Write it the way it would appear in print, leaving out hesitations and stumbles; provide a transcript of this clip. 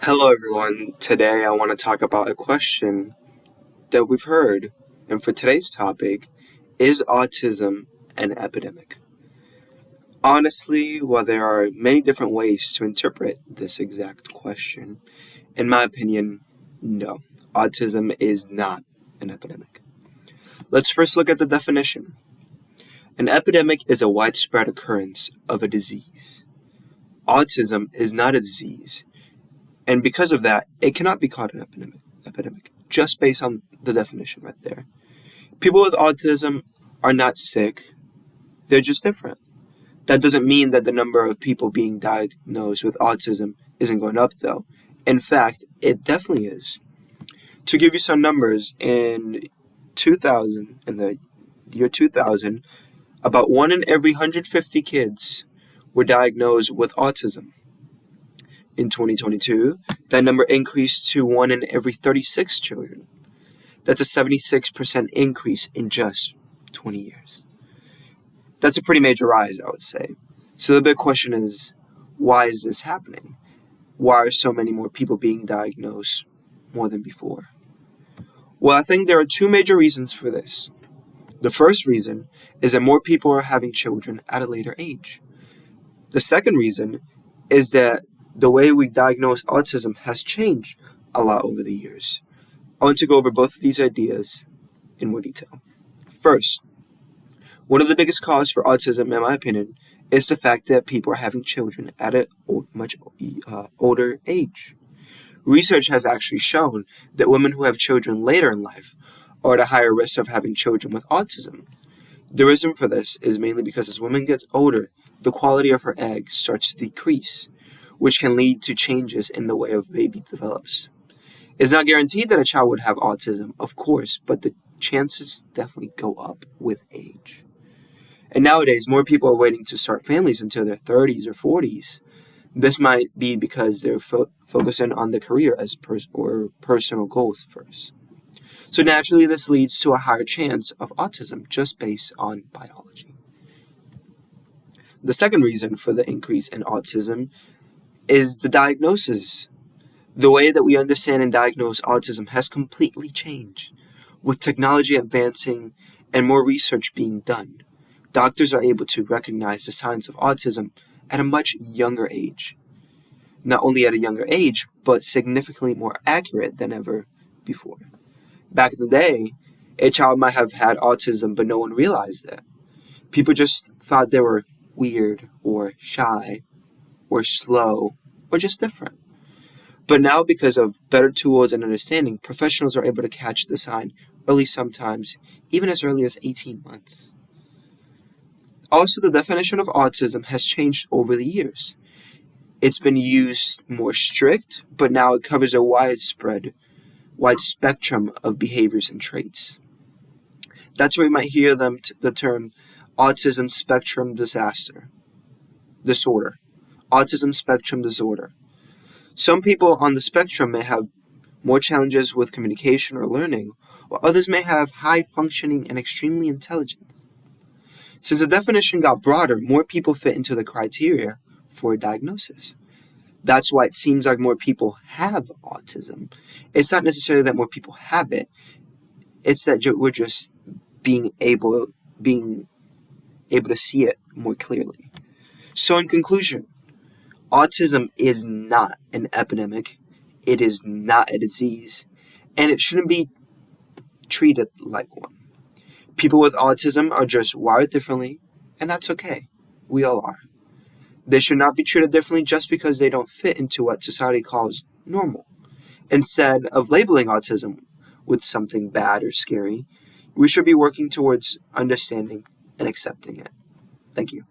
Hello, everyone. Today I want to talk about a question that we've heard. And for today's topic, is autism an epidemic? Honestly, while there are many different ways to interpret this exact question, in my opinion, no. Autism is not an epidemic. Let's first look at the definition. An epidemic is a widespread occurrence of a disease. Autism is not a disease. And because of that, it cannot be called an epidemic, just based on the definition right there. People with autism are not sick, they're just different. That doesn't mean that the number of people being diagnosed with autism isn't going up, though. In fact, it definitely is. To give you some numbers, in the year 2000, about 1 in every 150 kids were diagnosed with autism. In 2022, that number increased to 1 in every 36 children. That's a 76% increase in just 20 years. That's a pretty major rise, I would say. So the big question is, why is this happening? Why are so many more people being diagnosed more than before? Well, I think there are two major reasons for this. The first reason is that more people are having children at a later age. The second reason is that the way we diagnose autism has changed a lot over the years. I want to go over both of these ideas in more detail. First, one of the biggest causes for autism, in my opinion, is the fact that people are having children at a much older age. Research has actually shown that women who have children later in life are at a higher risk of having children with autism. The reason for this is mainly because as women get older, the quality of her eggs starts to decrease, which can lead to changes in the way a baby develops. It's not guaranteed that a child would have autism, of course, but the chances definitely go up with age. And nowadays, more people are waiting to start families until their 30s or 40s. This might be because they're focusing on the career as or personal goals first. So naturally, this leads to a higher chance of autism just based on biology. The second reason for the increase in autism is the diagnosis. The way that we understand and diagnose autism has completely changed. With technology advancing and more research being done, doctors are able to recognize the signs of autism at a much younger age. Not only at a younger age, but significantly more accurate than ever before. Back in the day, a child might have had autism, but no one realized it. People just thought they were weird or shy or slow or just different. But now, because of better tools and understanding, professionals are able to catch the sign early, sometimes even as early as 18 months. Also, the definition of autism has changed over the years. It's been used more strict, but now it covers a wide spectrum of behaviors and traits. That's where you might hear the term autism spectrum disorder. Autism spectrum disorder. Some people on the spectrum may have more challenges with communication or learning, while others may have high functioning and extremely intelligent. Since the definition got broader, more people fit into the criteria for a diagnosis. That's why it seems like more people have autism. It's not necessarily that more people have it, it's that we're just being able to see it more clearly. So in conclusion, autism is not an epidemic, it is not a disease, and it shouldn't be treated like one. People with autism are just wired differently, and that's okay. We all are. They should not be treated differently just because they don't fit into what society calls normal. Instead of labeling autism with something bad or scary, we should be working towards understanding and accepting it. Thank you.